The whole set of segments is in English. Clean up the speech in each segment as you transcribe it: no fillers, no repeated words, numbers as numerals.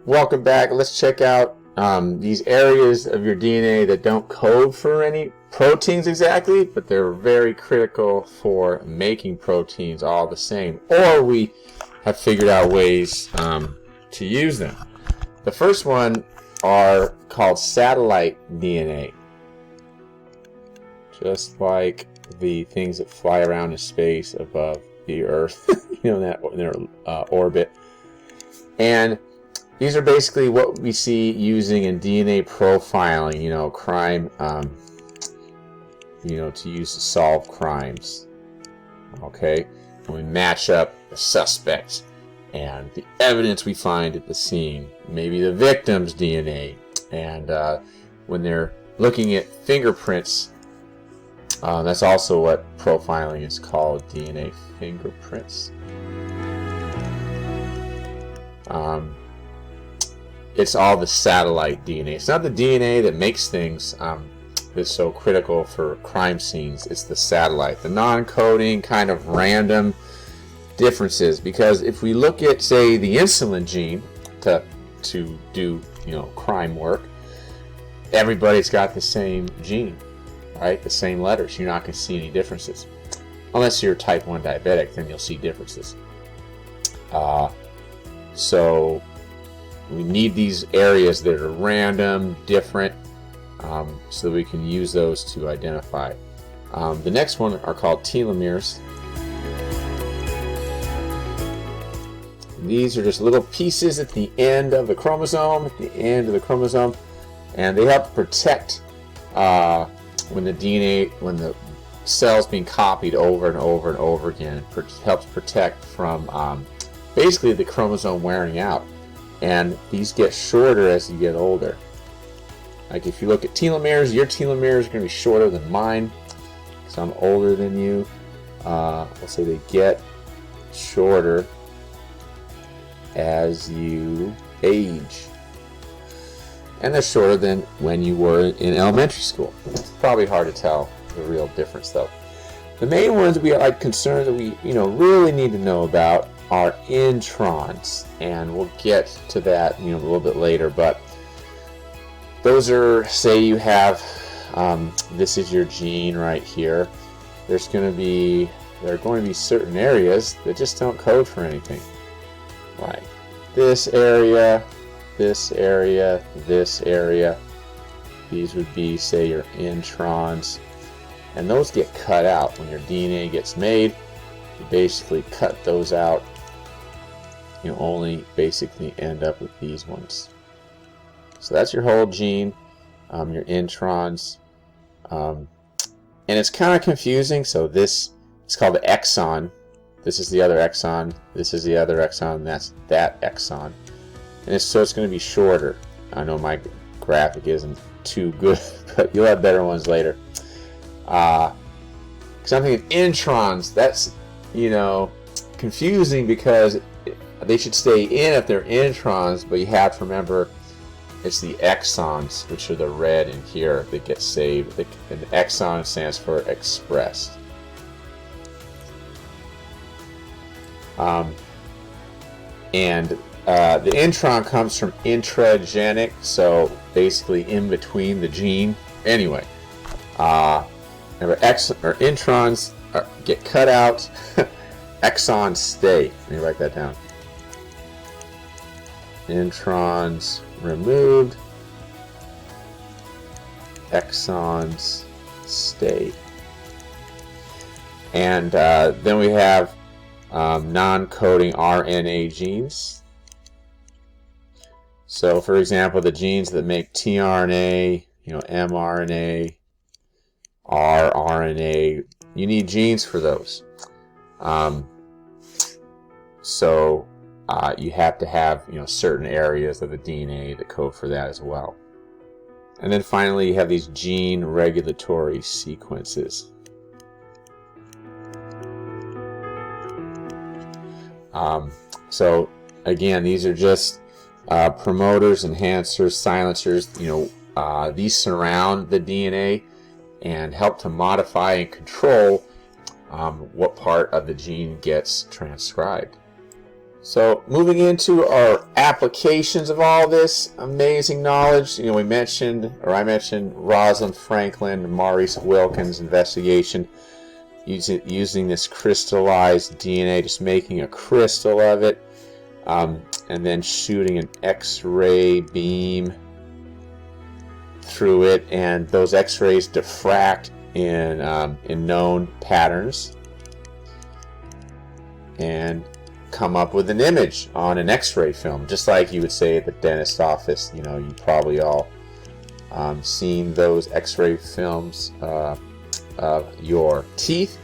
welcome back. Let's check out these areas of your DNA that don't code for any proteins exactly, but they're very critical for making proteins all the same, or we have figured out ways to use them. The first one are called satellite DNA. Just like the things that fly around in space above the Earth, in their orbit. And these are basically what we see using in DNA profiling, crime, to use to solve crimes. Okay? When we match up the suspects and the evidence we find at the scene, maybe the victim's DNA, and when they're looking at fingerprints, that's also what profiling is called, DNA fingerprints. It's all the satellite DNA. It's not the DNA that makes things that's so critical for crime scenes. It's the satellite, the non-coding kind of random differences. Because if we look at, say, the insulin gene to do crime work, everybody's got the same gene, right? The same letters. You're not going to see any differences. Unless you're type 1 diabetic, then you'll see differences. So we need these areas that are random, different, so we can use those to identify. The next one are called telomeres. These are just little pieces at the end of the chromosome, and they help protect when the cell's being copied over and over and over again. It helps protect from basically the chromosome wearing out. And these get shorter as you get older. Like if you look at telomeres, your telomeres are going to be shorter than mine, because I'm older than you. We'll say they get shorter as you age. And they're shorter than when you were in elementary school. It's probably hard to tell the real difference though. The main ones we are concerned that we really need to know about are introns, and we'll get to that a little bit later. But those are, say you have this is your gene right here. There are going to be certain areas that just don't code for anything, like this area, this area, this area. These would be, say, your introns, and those get cut out when your DNA gets made. You basically cut those out. You only basically end up with these ones. So that's your whole gene, your introns, and it's kind of confusing. So this is called the exon. This is the other exon. This is the other exon. And that's that exon, and so it's going to be shorter. I know my graphic isn't too good, but you'll have better ones later. Because I'm thinking introns. That's confusing because they should stay in if they're introns, but you have to remember it's the exons, which are the red in here, that get saved. And the exon stands for expressed. And the intron comes from intragenic, so basically in between the gene. Anyway, remember introns get cut out, exons stay. Let me write that down. Introns removed, exons stay. And then we have non-coding RNA genes. So, for example, the genes that make tRNA, mRNA, rRNA, you need genes for those. So you have to have certain areas of the DNA that code for that as well. And then finally you have these gene regulatory sequences. So again, these are just promoters, enhancers, silencers. These surround the DNA and help to modify and control what part of the gene gets transcribed. So moving into our applications of all this amazing knowledge, I mentioned Rosalind Franklin and Maurice Wilkins' investigation using this crystallized DNA, just making a crystal of it, and then shooting an X-ray beam through it, and those X-rays diffract in known patterns and come up with an image on an X-ray film, just like you would say at the dentist office. You probably all seen those X-ray films of your teeth.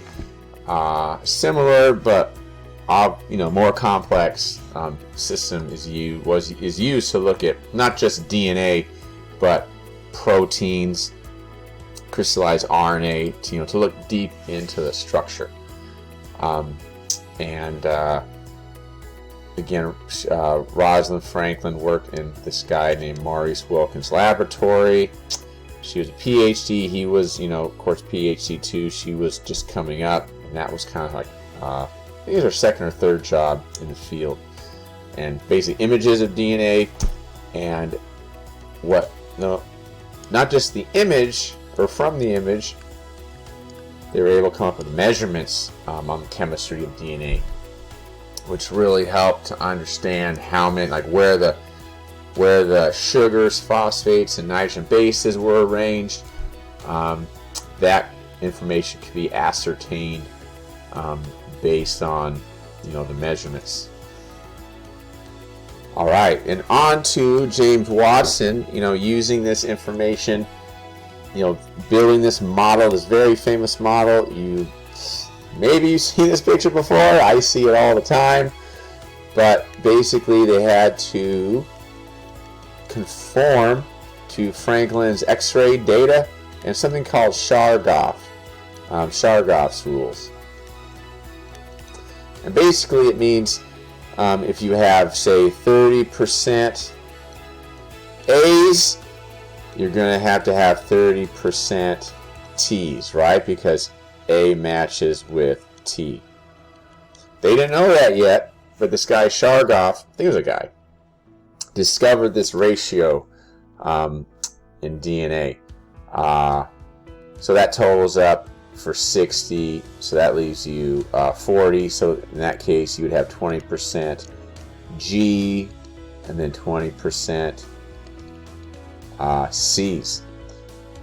Similar but more complex system is used to look at not just DNA but proteins, crystallized RNA, to look deep into the structure. Again, Rosalind Franklin worked in this guy named Maurice Wilkins' laboratory. She was a PhD. He was, of course, PhD too. She was just coming up, and that was kind of like, I think it was her second or third job in the field. And basically, images of DNA, and not just the image, or from the image, they were able to come up with measurements on the chemistry of DNA, which really helped to understand how many, where the sugars, phosphates, and nitrogen bases were arranged. That information could be ascertained based on the measurements. All right, and on to James Watson. Using this information, building this model, this very famous model. Maybe you've seen this picture before. I see it all the time. But basically, they had to conform to Franklin's X-ray data and something called Chargaff's rules. And basically, it means if you have, say, 30% A's, you're going to have 30% T's, right? Because A matches with T. They didn't know that yet, but this guy Chargaff, I think it was a guy, discovered this ratio in DNA. So that totals up for 60, so that leaves you 40. So in that case, you would have 20% G and then 20% C's,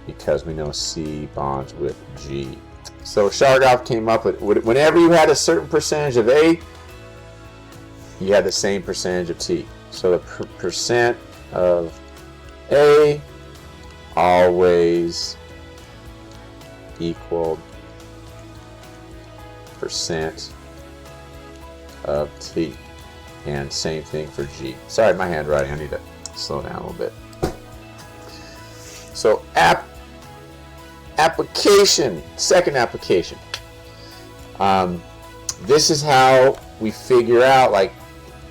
because we know C bonds with G. So Chargaff came up with, whenever you had a certain percentage of A, you had the same percentage of T. So the percent of A always equaled percent of T. And same thing for G. Sorry, my handwriting, I need to slow down a little bit. So application, second application. This is how we figure out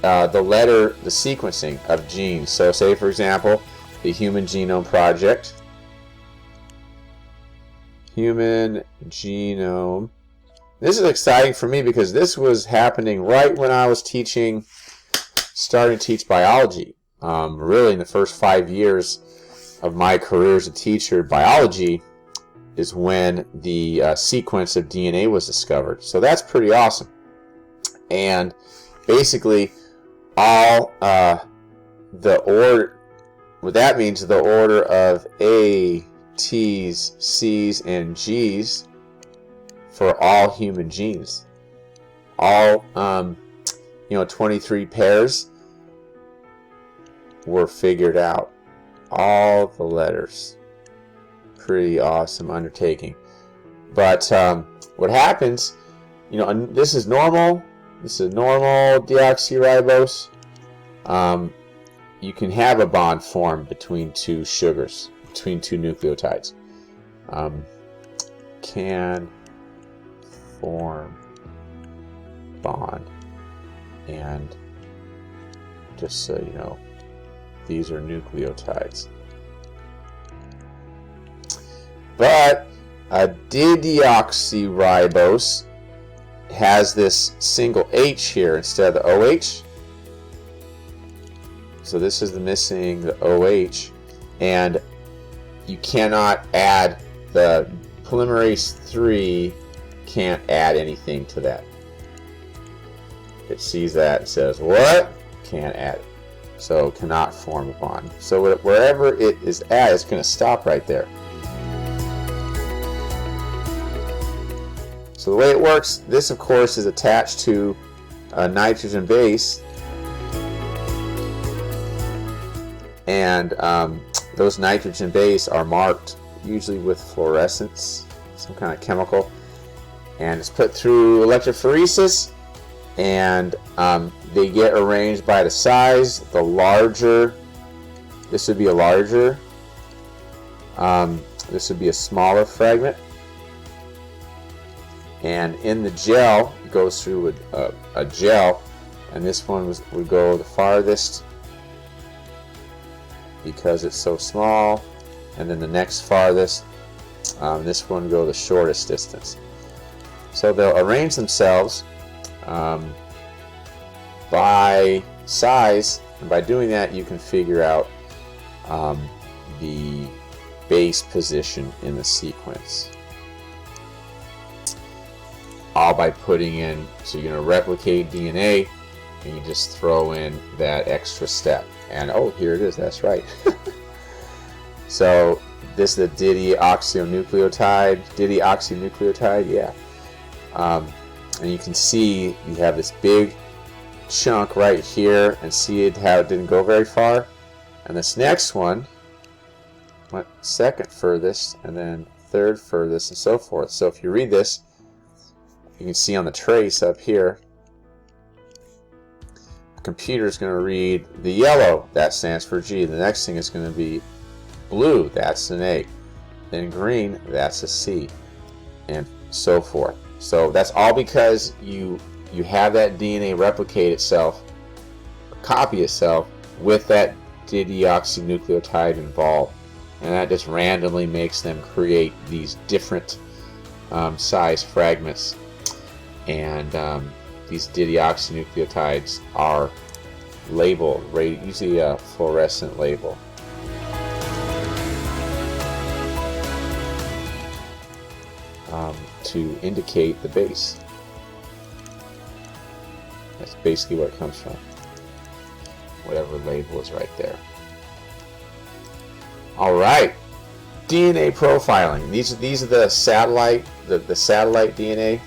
the sequencing of genes. So say, for example, the Human Genome Project. Human Genome. This is exciting for me because this was happening right when I was starting to teach biology. Really, in the first 5 years of my career as a teacher, biology is when the sequence of DNA was discovered. So that's pretty awesome. And basically, all what that means, the order of A, T's, C's, and G's for all human genes. All 23 pairs were figured out. All the letters. Pretty awesome undertaking. But what happens, this is normal. This is normal deoxyribose. You can have a bond form between two sugars, between two nucleotides. Can form bond. And just so you know, these are nucleotides. But a dideoxyribose has this single H here instead of the OH. So this is the missing the OH, and you cannot add the polymerase 3 can't add anything to that. It sees that and says, what? Can't add it. So cannot form a bond. So wherever it is at, it's going to stop right there. So the way it works, this of course is attached to a nitrogen base, and those nitrogen base are marked usually with fluorescence, some kind of chemical, and it's put through electrophoresis, and they get arranged by the size. The larger, this would be a larger, this would be a smaller fragment, and in the gel, it goes through a gel, and this one would go the farthest because it's so small, and then the next farthest, this one would go the shortest distance. So they'll arrange themselves by size, and by doing that you can figure out the base position in the sequence, all by putting in, so you're going to replicate DNA and you just throw in that extra step, and oh, here it is, that's right. So this is the dideoxynucleotide, yeah. And you can see you have this big chunk right here, and see how it didn't go very far, and this next one went second furthest, and then third furthest, and so forth. So if you read this, you can see on the trace up here, the computer is going to read the yellow, that stands for G. The next thing is going to be blue, that's an A. Then green, that's a C, and so forth. So that's all because you have that DNA replicate itself, copy itself, with that dideoxynucleotide involved, and that just randomly makes them create these different size fragments. And these dideoxynucleotides are labeled, usually a fluorescent label. To indicate the base. That's basically where it comes from. Whatever label is right there. All right, DNA profiling. These are the satellite, the satellite DNA.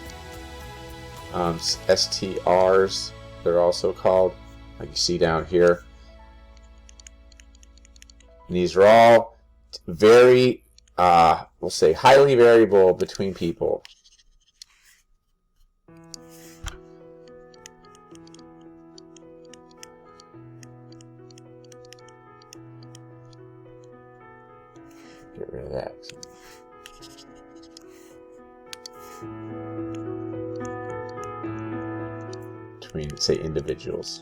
STRs, they're also called, like you see down here. And these are all very, we'll say, highly variable between people. Get rid of that. Between, say, individuals.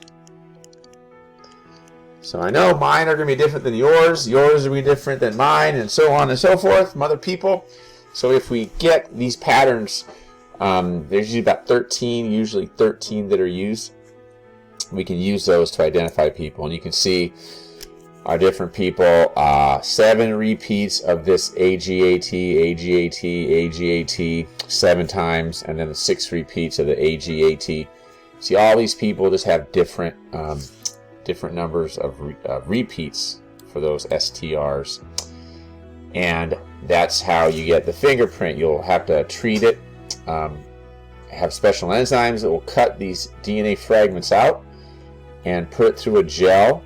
So I know mine are going to be different than yours are going to be different than mine, and so on and so forth from other people. So if we get these patterns, there's usually about 13, usually 13 that are used. We can use those to identify people, and you can see our different people, 7 repeats of this AGAT, AGAT, AGAT 7 times, and then the 6 repeats of the AGAT. See, all these people just have different different numbers of repeats for those STRs, and that's how you get the fingerprint. You'll have to treat it, have special enzymes that will cut these DNA fragments out and put it through a gel.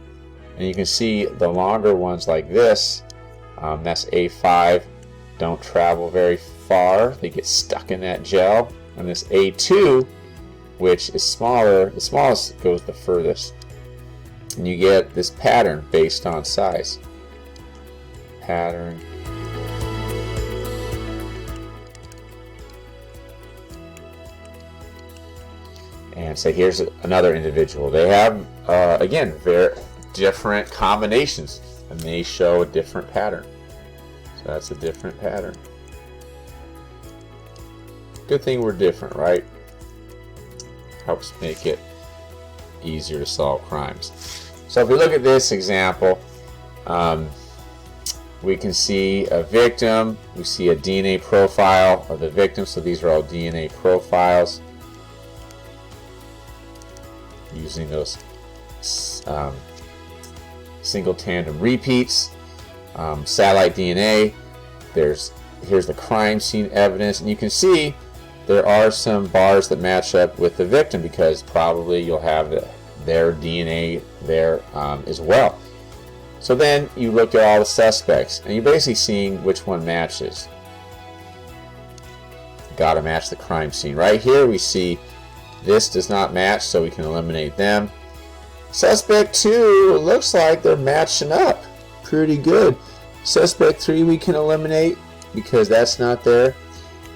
And you can see the longer ones like this, that's A5, don't travel very far, they get stuck in that gel. And this A2, which is smaller, the smallest goes the furthest. And you get this pattern based on size. Pattern. And say, here's another individual. They have, again, very different combinations, and they show a different pattern. So that's a different pattern. Good thing we're different, right? Helps make it easier to solve crimes. So if we look at this example, we can see a victim, we see a DNA profile of the victim, so these are all DNA profiles using those single tandem repeats, satellite DNA. Here's the crime scene evidence, and you can see there are some bars that match up with the victim because probably you'll have their DNA there as well. So then you look at all the suspects, and you're basically seeing which one matches. Got to match the crime scene. Right here we see this does not match, so we can eliminate them. Suspect 2, looks like they're matching up pretty good. Suspect 3 we can eliminate because that's not there.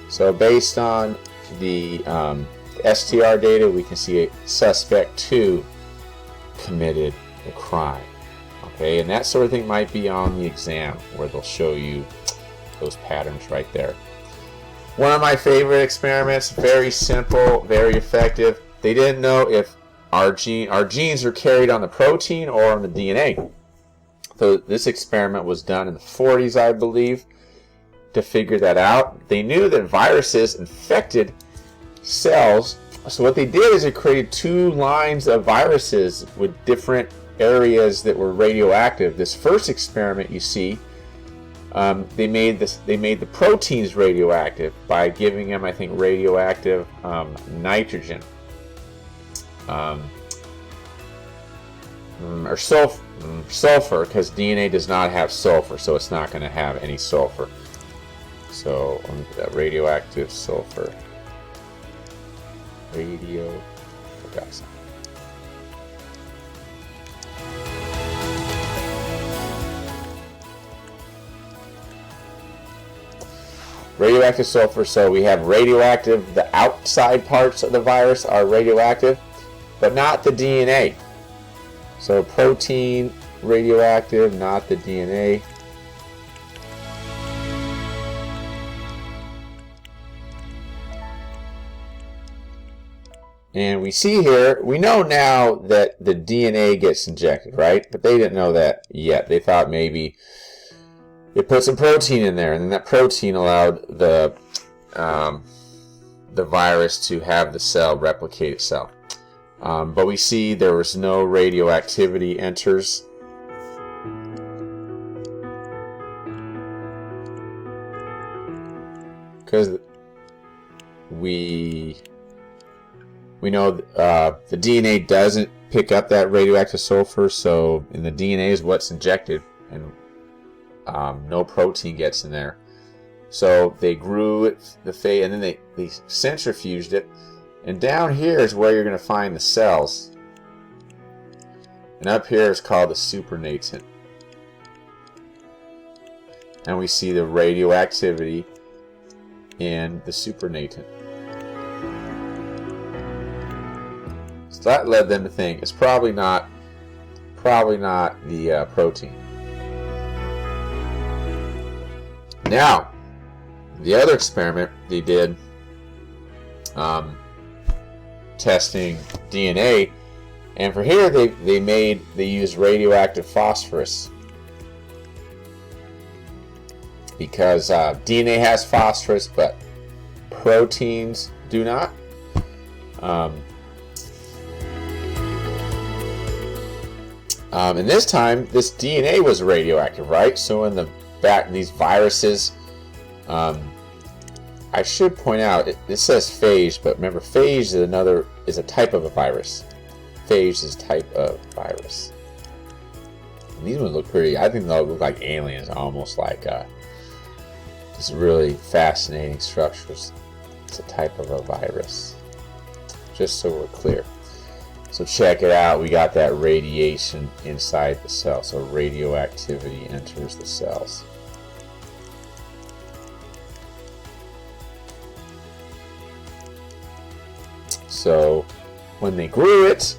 So based on the STR data, we can see a suspect 2 committed the crime. Okay, and that sort of thing might be on the exam where they'll show you those patterns right there. One of my favorite experiments, very simple, very effective. They didn't know if our genes are carried on the protein or on the DNA. So this experiment was done in the 40s, I believe, to figure that out. They knew that viruses infected cells. So what they did is they created 2 lines of viruses with different areas that were radioactive. This first experiment you see, they made the proteins radioactive by giving them, I think, radioactive nitrogen or sulfur, because DNA does not have sulfur, so it's not going to have any sulfur. So radioactive sulfur, forgot something. Radioactive sulfur, so we have radioactive, the outside parts of the virus are radioactive, but not the DNA. So protein, radioactive, not the DNA. And we see here, we know now that the DNA gets injected, right? But they didn't know that yet. They thought maybe it put some protein in there, and then that protein allowed the virus to have the cell replicate itself. But we see there was no radioactivity enters. Because we know the DNA doesn't pick up that radioactive sulfur, so in the DNA is what's injected, and no protein gets in there. So they grew it, and then they centrifuged it, and down here is where you're going to find the cells, and up here is called the supernatant, and we see the radioactivity in the supernatant. So that led them to think it's probably not the protein. Now, the other experiment they did, testing DNA, and for here they used radioactive phosphorus, because DNA has phosphorus, but proteins do not. And this time, this DNA was radioactive, right? So in the back, these viruses, I should point out, it says phage, but remember, phage is a type of a virus. Phage is a type of virus. And these ones look pretty, I think they'll look like aliens, almost like just really fascinating structures. It's a type of a virus. Just so we're clear. So check it out, we got that radiation inside the cell, so radioactivity enters the cells. So when they grew it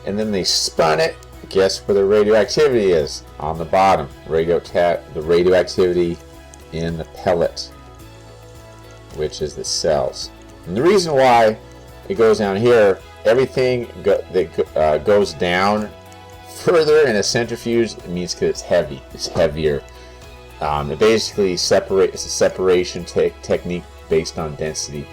and then they spun it, guess where the radioactivity is? On the bottom. The radioactivity in the pellet, which is the cells. And the reason why it goes down here, everything that goes down further in a centrifuge, it means because it's heavy. It's heavier. It basically it's a separation technique based on density.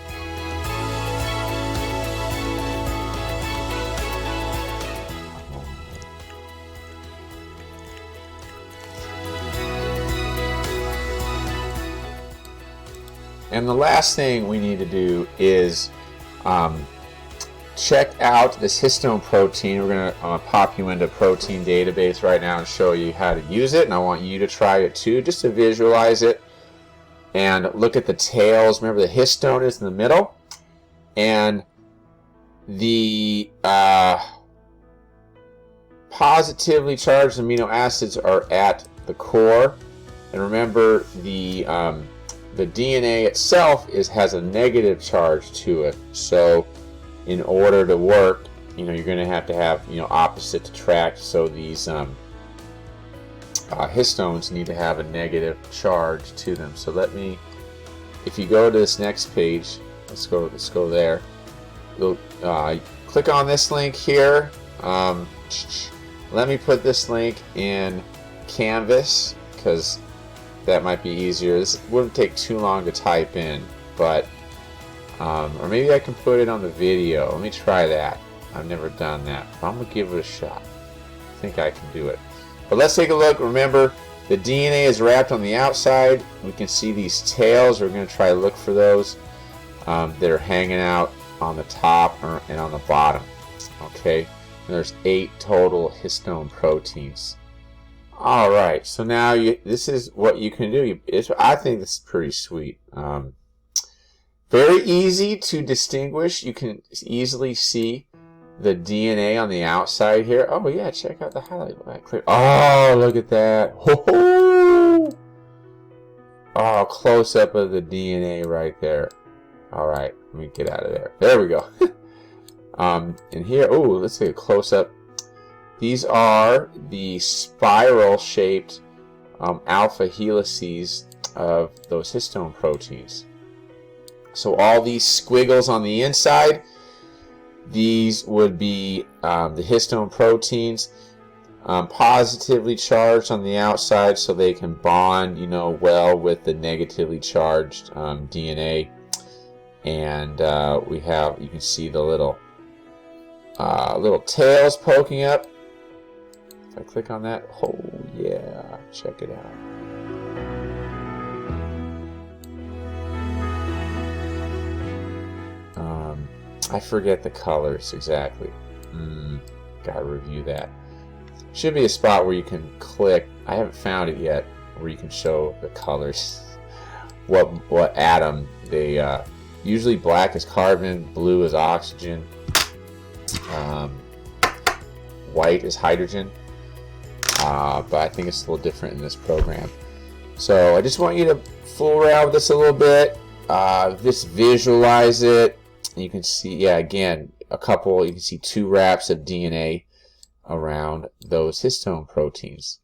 And the last thing we need to do is check out this histone protein. We're going to pop you into a protein database right now and show you how to use it. And I want you to try it too, just to visualize it. And look at the tails. Remember, the histone is in the middle. And the positively charged amino acids are at the core. And remember, the DNA itself has a negative charge to it. So in order to work, you're going to have opposite attract. So these histones need to have a negative charge to them. So if you go to this next page, let's go there. Click on this link here. Let me put this link in Canvas because that might be easier. This wouldn't take too long to type in, but or maybe I can put it on the video. Let me try that. I've never done that, but I'm gonna give it a shot. I think I can do it. But let's take a look. Remember, the DNA is wrapped on the outside. We can see these tails. We're gonna try to look for those that are hanging out on the top and on the bottom. Okay, and there's 8 total histone proteins. All right, so now this is what you can do. I think this is pretty sweet. Very easy to distinguish. You can easily see the DNA on the outside here. Oh yeah, check out the highlight. Oh, look at that. Oh, close up of the DNA right there. All right, let me get out of there. There we go. And here, oh, let's take a close up. These are the spiral-shaped alpha helices of those histone proteins. So all these squiggles on the inside, these would be the histone proteins, positively charged on the outside, so they can bond, well with the negatively charged DNA. And you can see the little tails poking up. If I click on that, oh yeah, check it out. I forget the colors exactly. Gotta review that. Should be a spot where you can click. I haven't found it yet, where you can show the colors. What atom they usually black is carbon, blue is oxygen, white is hydrogen. But I think it's a little different in this program. So I just want you to fool around with this a little bit. Just visualize it. You can see, again, you can see 2 wraps of DNA around those histone proteins.